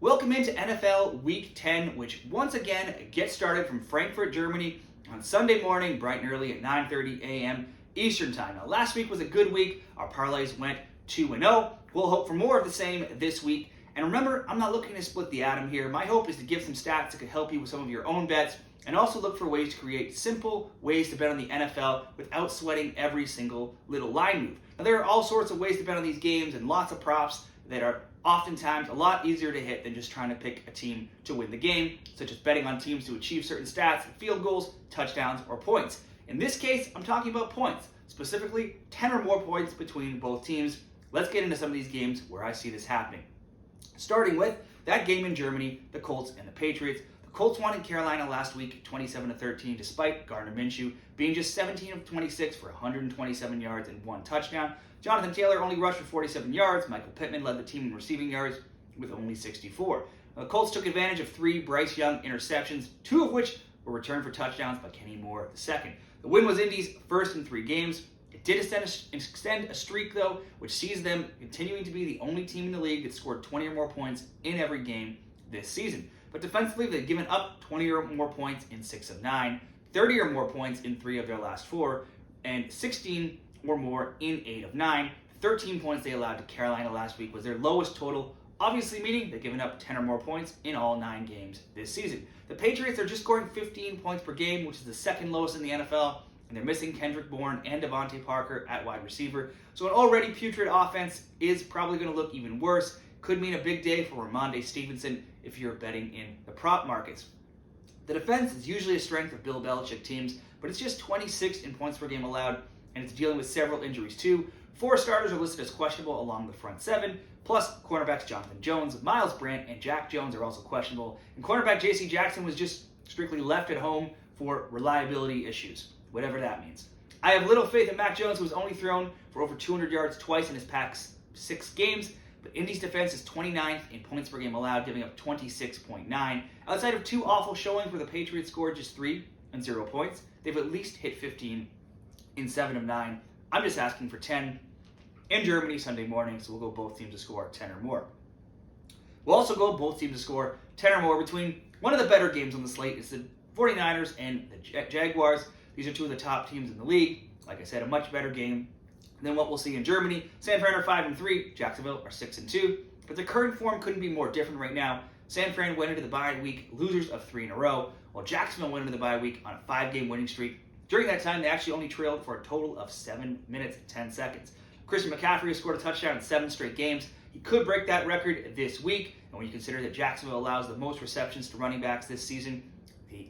Welcome into NFL Week 10, which once again gets started from Frankfurt, Germany on Sunday morning, bright and early at 9:30 a.m. Eastern Time. Now, last week was a good week. Our parlays went 2-0. We'll hope for more of the same this week. And remember, I'm not looking to split the atom here. My hope is to give some stats that could help you with some of your own bets, and also look for ways to create simple ways to bet on the NFL without sweating every single little line move. Now, there are all sorts of ways to bet on these games and lots of props that are oftentimes a lot easier to hit than just trying to pick a team to win the game, such as betting on teams to achieve certain stats, field goals, touchdowns, or points. In this case, I'm talking about points, specifically 10 or more points between both teams. Let's get into some of these games where I see this happening. Starting with that game in Germany, the Colts and the Patriots. The Colts won in Carolina last week, 27-13, despite Gardner Minshew being just 17 of 26 for 127 yards and 1 touchdown. Jonathan Taylor only rushed for 47 yards. Michael Pittman led the team in receiving yards with only 64. The Colts took advantage of 3 Bryce Young interceptions, 2 of which were returned for touchdowns by Kenny Moore II. The win was Indy's first in 3 games. It did extend a streak, though, which sees them continuing to be the only team in the league that scored 20 or more points in every game this season. But defensively, they've given up 20 or more points in 6 of 9, 30 or more points in 3 of their last 4, and 16 or more in 8 of 9. 13 points they allowed to Carolina last week was their lowest total, obviously meaning they've given up 10 or more points in all 9 games this season. The Patriots are just scoring 15 points per game, which is the second lowest in the NFL, and they're missing Kendrick Bourne and Devontae Parker at wide receiver. So an already putrid offense is probably going to look even worse. Could mean a big day for Ramondre Stevenson if you're betting in the prop markets. The defense is usually a strength of Bill Belichick teams, but it's just 26th in points per game allowed, and it's dealing with several injuries too. 4 starters are listed as questionable along the front 7, plus cornerbacks Jonathan Jones, Miles Brandt, and Jack Jones are also questionable. And cornerback J.C. Jackson was just strictly left at home for reliability issues, whatever that means. I have little faith in Mac Jones, who has only thrown for over 200 yards twice in his past 6 games, but Indy's defense is 29th in points per game allowed, giving up 26.9. Outside of 2 awful showings where the Patriots scored just 3 and 0 points, they've at least hit 15 in 7 of 9. I'm just asking for 10 in Germany Sunday morning, so we'll go both teams to score 10 or more. We'll also go both teams to score 10 or more between one of the better games on the slate is the 49ers and the Jaguars. These are 2 of the top teams in the league. Like I said, a much better game than what we'll see in Germany. San Fran are 5-3, Jacksonville are 6-2, but the current form couldn't be more different right now. San Fran went into the bye week losers of 3 in a row, while Jacksonville went into the bye week on a 5-game winning streak. During that time, they actually only trailed for a total of 7 minutes and 10 seconds. Christian McCaffrey has scored a touchdown in 7 straight games. He could break that record this week, and when you consider that Jacksonville allows the most receptions to running backs this season,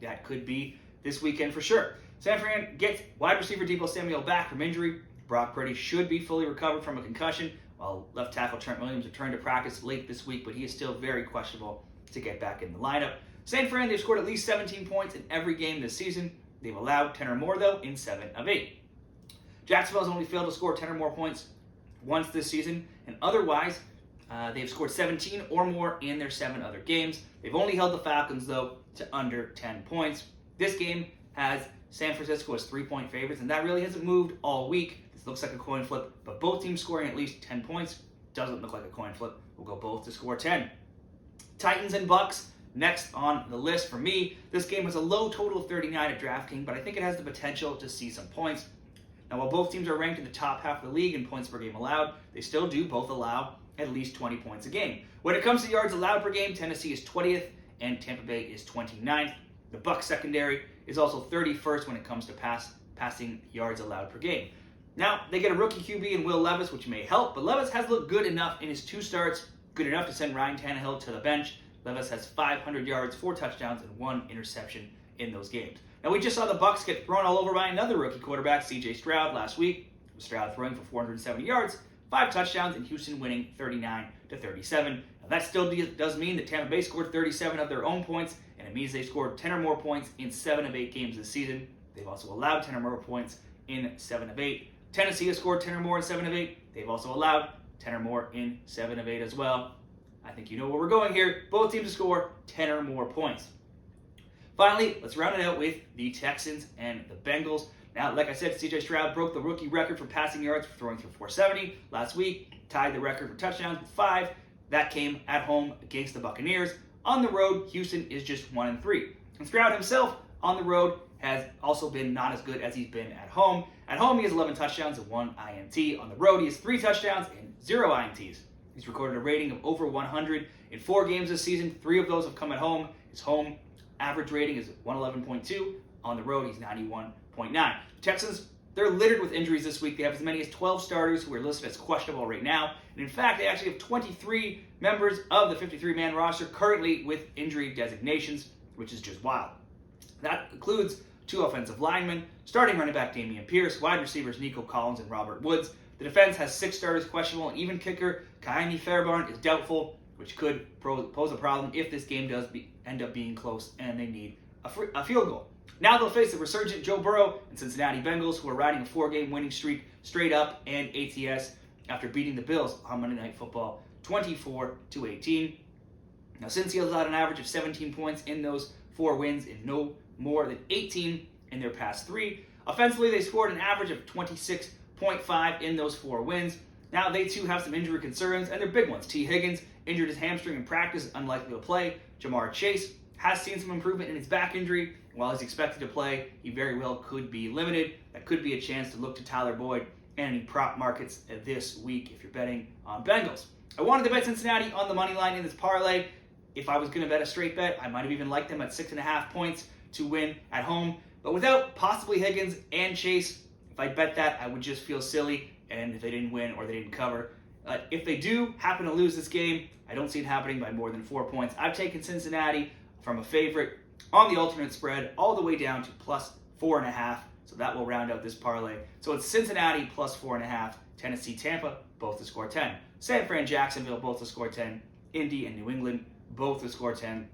that could be this weekend for sure. San Fran gets wide receiver Deebo Samuel back from injury. Brock Purdy should be fully recovered from a concussion, while left tackle Trent Williams returned to practice late this week, but he is still very questionable to get back in the lineup. San Fran, they've scored at least 17 points in every game this season. They've allowed 10 or more, though, in 7 of 8. Jacksonville has only failed to score 10 or more points once this season, and otherwise, they've scored 17 or more in their 7 other games. They've only held the Falcons, though, to under 10 points. This game has San Francisco as 3-point favorites, and that really hasn't moved all week. This looks like a coin flip, but both teams scoring at least 10 points doesn't look like a coin flip. We'll go both to score 10. Titans and Bucks next on the list for me. This game has a low total of 39 at DraftKings, but I think it has the potential to see some points. Now, while both teams are ranked in the top half of the league in points per game allowed, they still do both allow at least 20 points a game. When it comes to yards allowed per game, Tennessee is 20th and Tampa Bay is 29th. The Bucs secondary is also 31st when it comes to passing yards allowed per game. Now, they get a rookie QB in Will Levis, which may help, but Levis has looked good enough in his 2 starts, good enough to send Ryan Tannehill to the bench. Levis has 500 yards, 4 touchdowns, and 1 interception in those games. Now, we just saw the Bucs get thrown all over by another rookie quarterback, C.J. Stroud, last week. Stroud throwing for 470 yards, 5 touchdowns, and Houston winning 39-37. Now, that still does mean that Tampa Bay scored 37 of their own points, and it means they scored 10 or more points in 7 of 8 games this season. They've also allowed 10 or more points in 7 of 8. Tennessee has scored 10 or more in 7 of 8. They've also allowed 10 or more in 7 of 8 as well. I think you know where we're going here. Both teams to score 10 or more points. Finally, let's round it out with the Texans and the Bengals. Now, like I said, C.J. Stroud broke the rookie record for passing yards for throwing for 470 last week, tied the record for touchdowns with 5. That came at home against the Buccaneers. On the road, Houston is just 1-3. And Stroud himself on the road has also been not as good as he's been at home. At home, he has 11 touchdowns and 1 INT. On the road, he has 3 touchdowns and 0 INTs. He's recorded a rating of over 100 in 4 games this season. 3 of those have come at home. His home average rating is 111.2. On the road, he's 91.9. Texans, they're littered with injuries this week. They have as many as 12 starters who are listed as questionable right now. And in fact, they actually have 23 members of the 53-man roster currently with injury designations, which is just wild. That includes 2 offensive linemen, starting running back Dameon Pierce, wide receivers Nico Collins and Robert Woods. The defense has 6 starters questionable, and even kicker Kaimi Fairbairn is doubtful, which could pose a problem if this game does end up being close and they need a field goal. Now they'll face the resurgent Joe Burrow and Cincinnati Bengals, who are riding a 4-game winning streak straight up and ATS after beating the Bills on Monday Night Football 24-18. Now, Cincy has allowed an average of 17 points in those 4 wins and no more than 18 in their past 3. Offensively, they scored an average of 26.5 in those 4 wins. Now, they too have some injury concerns, and they're big ones. T. Higgins injured his hamstring in practice, unlikely to play. Jamar Chase has seen some improvement in his back injury. While he's expected to play, he very well could be limited. That could be a chance to look to Tyler Boyd and any prop markets this week if you're betting on Bengals. I wanted to bet Cincinnati on the money line in this parlay. If I was going to bet a straight bet, I might have even liked them at 6.5 points to win at home. But without possibly Higgins and Chase, if I bet that, I would just feel silly, and if they didn't win or they didn't cover. If they do happen to lose this game, I don't see it happening by more than 4 points. I've taken Cincinnati from a favorite on the alternate spread all the way down to plus 4.5. So that will round out this parlay. So it's Cincinnati plus 4.5, Tennessee, Tampa, both to score 10. San Fran, Jacksonville, both to score 10. Indy and New England, both to score 10.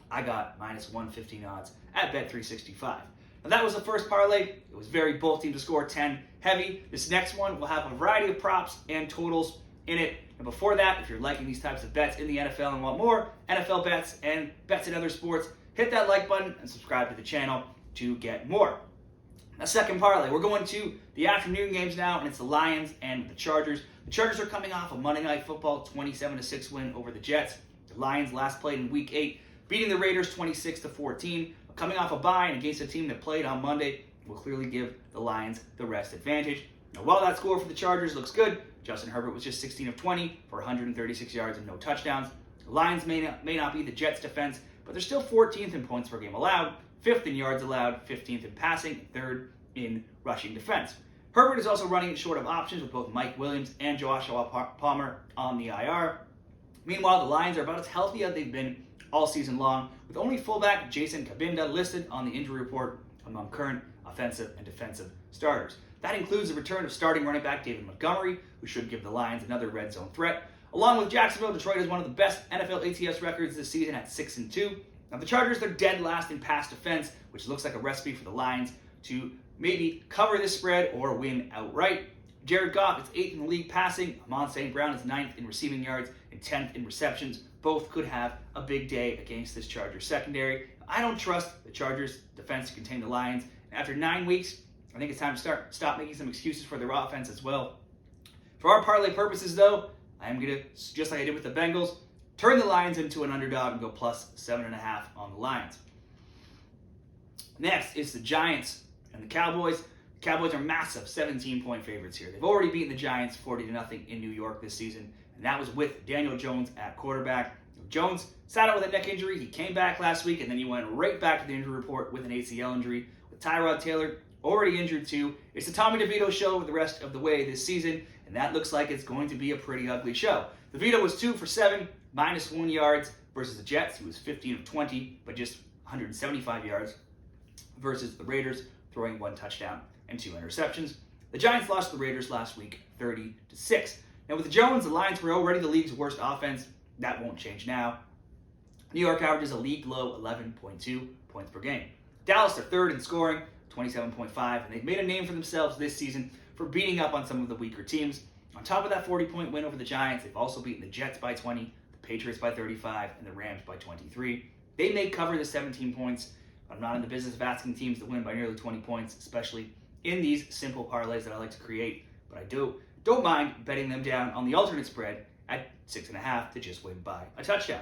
I got minus 115 odds at Bet365. Now that was the first parlay. It was very both teams to score 10 heavy. This next one will have a variety of props and totals in it. And before that, if you're liking these types of bets in the NFL and want more NFL bets and bets in other sports, hit that like button and subscribe to the channel to get more. Now, second parlay, we're going to the afternoon games now, and it's the Lions and the Chargers. The Chargers are coming off a Monday Night Football 27-6 win over the Jets. The Lions last played in Week 8, beating the Raiders 26-14. Coming off a bye and against a team that played on Monday will clearly give the Lions the rest advantage. Now, while that score for the Chargers looks good, Justin Herbert was just 16 of 20 for 136 yards and no touchdowns. The Lions may not be the Jets' defense, but they're still 14th in points per game allowed, 5th in yards allowed, 15th in passing, and 3rd in rushing defense. Herbert is also running short of options with both Mike Williams and Joshua Palmer on the IR. Meanwhile, the Lions are about as healthy as they've been all season long, with only fullback Jason Kabinda listed on the injury report among current offensive and defensive starters. That includes the return of starting running back David Montgomery, who should give the Lions another red zone threat. Along with Jacksonville, Detroit has one of the best NFL ATS records this season at 6-2. Now the Chargers, they're dead last in pass defense, which looks like a recipe for the Lions to maybe cover this spread or win outright. Jared Goff is 8th in the league passing. Amon St. Brown is 9th in receiving yards and 10th in receptions. Both could have a big day against this Chargers secondary. I don't trust the Chargers defense to contain the Lions. After 9 weeks, I think it's time to stop making some excuses for their offense as well. For our parlay purposes, though, I am going to, just like I did with the Bengals, turn the Lions into an underdog and go plus 7.5 on the Lions. Next is the Giants and the Cowboys. The Cowboys are massive 17-point favorites here. They've already beaten the Giants 40-0 in New York this season, and that was with Daniel Jones at quarterback. Jones sat out with a neck injury. He came back last week, and then he went right back to the injury report with an ACL injury. With Tyrod Taylor already injured too, it's the Tommy DeVito show the rest of the way this season, and that looks like it's going to be a pretty ugly show. DeVito was 2 for 7, minus 1 yards versus the Jets. He was 15 of 20, but just 175 yards versus the Raiders, throwing 1 touchdown and 2 interceptions. The Giants lost to the Raiders last week, 30-6. Now with Jones, the Lions were already the league's worst offense. That won't change now. New York averages a league low 11.2 points per game. Dallas, they're 3rd in scoring, 27.5, and they've made a name for themselves this season for beating up on some of the weaker teams. On top of that 40-point win over the Giants, they've also beaten the Jets by 20, the Patriots by 35, and the Rams by 23. They may cover the 17 points, but I'm not in the business of asking teams to win by nearly 20 points, especially in these simple parlays that I like to create. But I don't mind betting them down on the alternate spread at 6.5 to just win by a touchdown.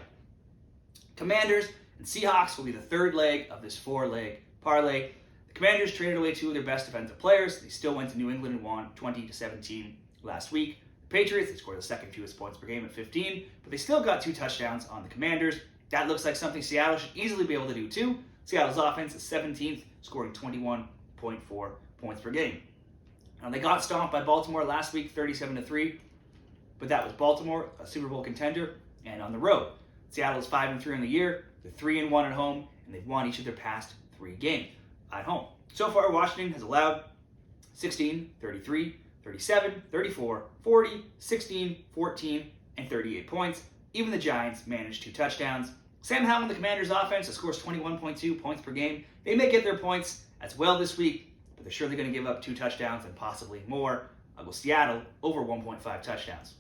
Commanders and Seahawks will be the third leg of this 4-leg parlay. The Commanders traded away 2 of their best defensive players. They still went to New England and won 20-17 last week. The Patriots, they scored the second fewest points per game at 15, but they still got 2 touchdowns on the Commanders. That looks like something Seattle should easily be able to do too. Seattle's offense is 17th, scoring 21.4 points per game. Now, they got stomped by Baltimore last week, 37-3, but that was Baltimore, a Super Bowl contender, and on the road. Seattle is 5-3 in the year. They're 3-1 at home, and they've won each of their past 3 games at home. So far, Washington has allowed 16, 33, 37, 34, 40, 16, 14, and 38 points. Even the Giants managed 2 touchdowns. Sam Howell and the Commanders' offense scores 21.2 points per game. They may get their points as well this week, but they're surely going to give up 2 touchdowns and possibly more. I'll go Seattle over 1.5 touchdowns.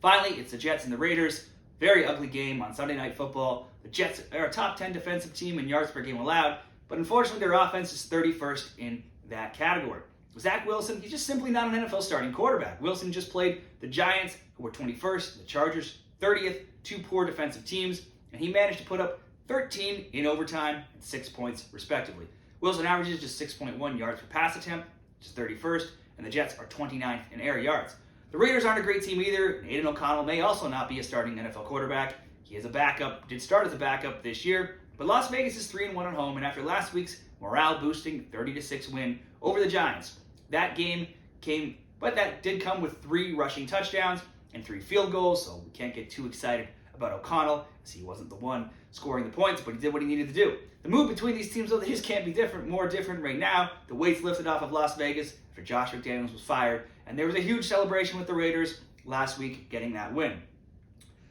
Finally, it's the Jets and the Raiders. Very ugly game on Sunday Night Football. The Jets are a top 10 defensive team in yards per game allowed, but unfortunately their offense is 31st in that category. Zach Wilson, he's just simply not an NFL starting quarterback. Wilson just played the Giants, who were 21st, the Chargers 30th, 2 poor defensive teams, and he managed to put up 13 in overtime and 6 points respectively. Wilson averages just 6.1 yards per pass attempt, which is 31st, and the Jets are 29th in air yards. The Raiders aren't a great team either, and Aiden O'Connell may also not be a starting NFL quarterback. He is a backup, did start as a backup this year, but Las Vegas is 3-1 at home, and after last week's morale-boosting 30-6 win over the Giants, that game came, but that did come with 3 rushing touchdowns and 3 field goals, so we can't get too excited about O'Connell, as he wasn't the one scoring the points, but he did what he needed to do. The move between these teams, though, they just can't be more different right now. The weight's lifted off of Las Vegas after Josh McDaniels was fired, and there was a huge celebration with the Raiders last week getting that win.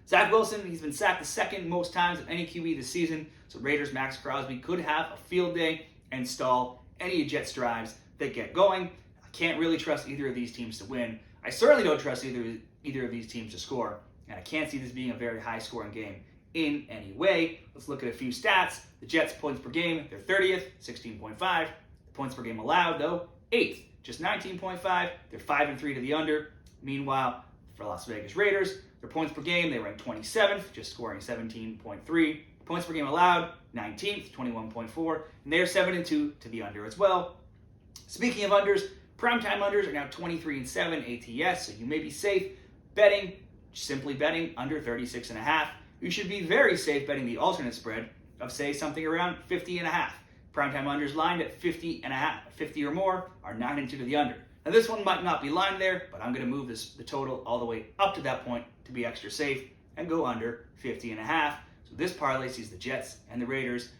Zach Wilson, he's been sacked the second most times of any QB this season, so Raiders' Max Crosby could have a field day and stall any Jets drives that get going. I can't really trust either of these teams to win. I certainly don't trust either of these teams to score, and I can't see this being a very high-scoring game in any way. Let's look at a few stats. The Jets' points per game, they're 30th, 16.5. The points per game allowed, though, 8th, just 19.5. They're 5-3 to the under. Meanwhile, for Las Vegas Raiders, their points per game, they rank 27th, just scoring 17.3. Points per game allowed, 19th, 21.4. And they're 7-2 to the under as well. Speaking of unders, primetime unders are now 23-7 ATS, so you may be safe betting, simply betting under 36.5. You should be very safe betting the alternate spread of, say, something around 50.5. Primetime unders lined at 50.5. 50 or more are 9-2 to the under. Now this one might not be lined there, but I'm going to move the total all the way up to that point to be extra safe and go under 50.5. So this parlay sees the Jets and the Raiders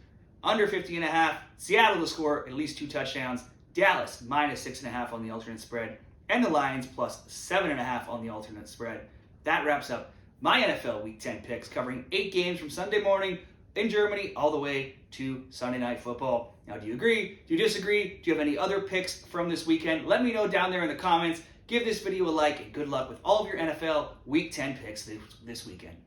under 50.5. Seattle to score at least 2 touchdowns. Dallas minus 6.5 on the alternate spread, and the Lions plus 7.5 on the alternate spread. That wraps up my NFL Week 10 picks, covering 8 games from Sunday morning in Germany all the way to Sunday Night Football. Now, do you agree? Do you disagree? Do you have any other picks from this weekend? Let me know down there in the comments. Give this video a like, and good luck with all of your NFL Week 10 picks this weekend.